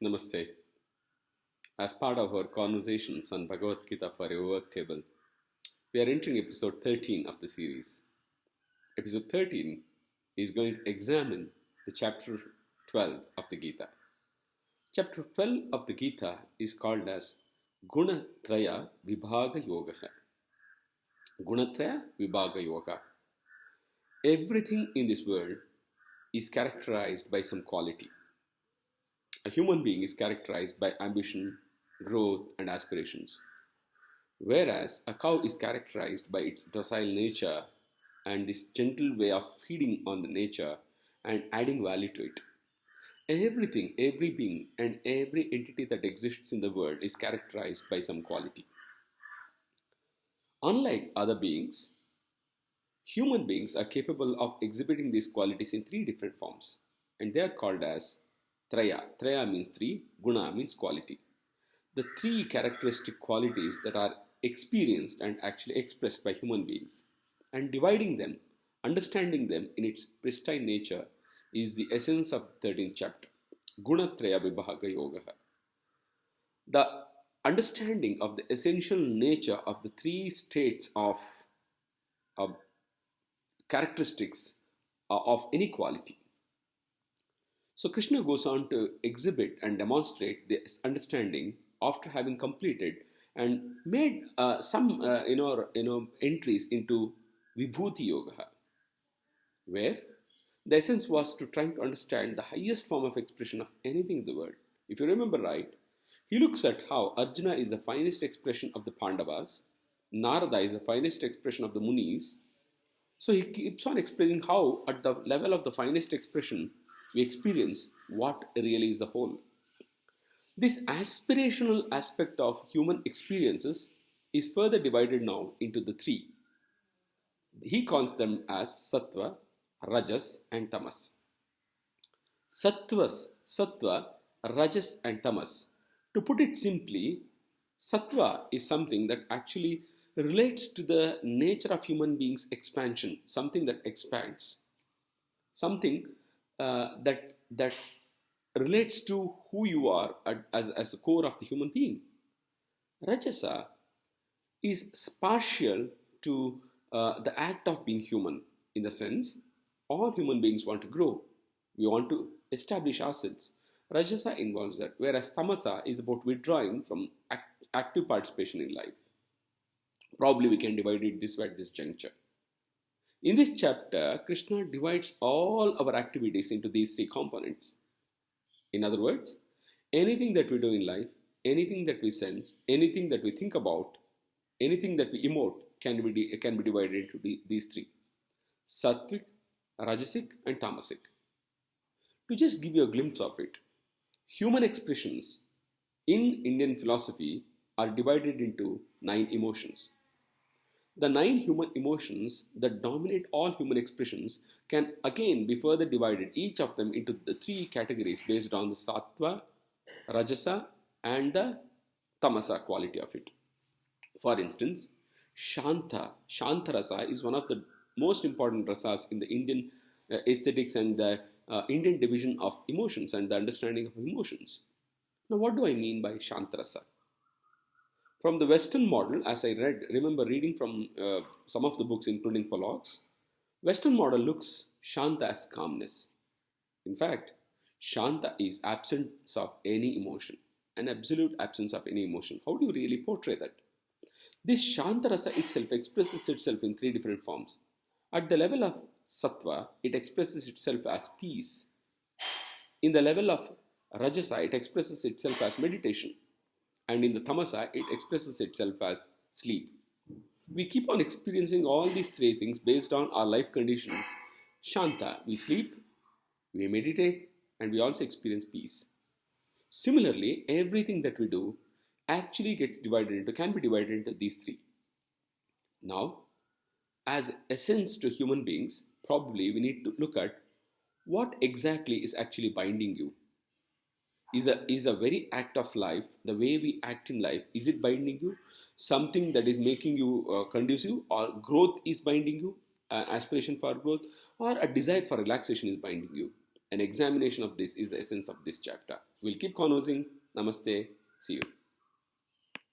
Namaste. As part of our conversations on Bhagavad Gita for a work table, we are entering episode 13 of the series. Episode 13 is going to examine the chapter 12 of the Gita. Chapter 12 of the Gita is called as Gunatraya Vibhaga Yoga. Gunatraya Vibhaga Yoga. Everything in this world is characterized by some quality. A human being is characterized by ambition, growth, and aspirations, whereas a cow is characterized by its docile nature and this gentle way of feeding on the nature and adding value to it. Everything, every being, and every entity that exists in the world is characterized by some quality. Unlike other beings, human beings are capable of exhibiting these qualities in three different forms, and they are called as Traya. Traya means three, Guna means quality. The three characteristic qualities that are experienced and actually expressed by human beings. And dividing them, understanding them in its pristine nature is the essence of the 13th chapter. Gunatraya Vibhaga Yoga. The understanding of the essential nature of the three states of characteristics of inequality. So Krishna goes on to exhibit and demonstrate this understanding after having completed and made some entries into Vibhuti Yoga, where the essence was to try to understand the highest form of expression of anything in the world. If you remember right, he looks at how Arjuna is the finest expression of the Pandavas, Narada is the finest expression of the Munis. So he keeps on expressing how, at the level of the finest expression, we experience what really is the whole. This aspirational aspect of human experiences is further divided now into the three. He calls them as Sattva, Rajas, and Tamas. Sattva, Rajas, and Tamas. To put it simply, Sattva is something that actually relates to the nature of human beings' expansion, something that expands, something that relates to who you are as the core of the human being. Rajasa is partial to the act of being human, in the sense all human beings want to grow. We want to establish ourselves. Rajasa involves that, whereas Tamasa is about withdrawing from active participation in life. Probably we can divide it this way at this juncture. In this chapter, Krishna divides all our activities into these three components. In other words, anything that we do in life, anything that we sense, anything that we think about, anything that we emote can be divided into these three: Sattvic, Rajasic, and Tamasic. To just give you a glimpse of it, human expressions in Indian philosophy are divided into 9 emotions. The 9 human emotions that dominate all human expressions can again be further divided, each of them, into the 3 categories based on the Sattva, Rajasa, and the Tamasa quality of it. For instance, Shantarasa is one of the most important rasas in the Indian aesthetics and the Indian division of emotions and the understanding of emotions. Now, what do I mean by Shantarasa? From the Western model, as I remember reading from some of the books, including Pollock's, Western model looks Shanta as calmness. In fact, Shanta is absence of any emotion, an absolute absence of any emotion. How do you really portray that? This Shantarasa itself expresses itself in 3 different forms. At the level of Sattva, it expresses itself as peace. In the level of Rajasa, it expresses itself as meditation. And in the Tamasa, it expresses itself as sleep. We keep on experiencing all these 3 things based on our life conditions. Shanta, we sleep, we meditate, and we also experience peace. Similarly, everything that we do actually can be divided into these 3. Now, as essence to human beings, probably we need to look at what exactly is actually binding you. Is a very act of life, the way we act in life, is it binding you? Something that is making you conducive, or growth is binding you, aspiration for growth, or a desire for relaxation is binding you? An examination of this is the essence of this chapter. We'll keep conversing. Namaste. See you.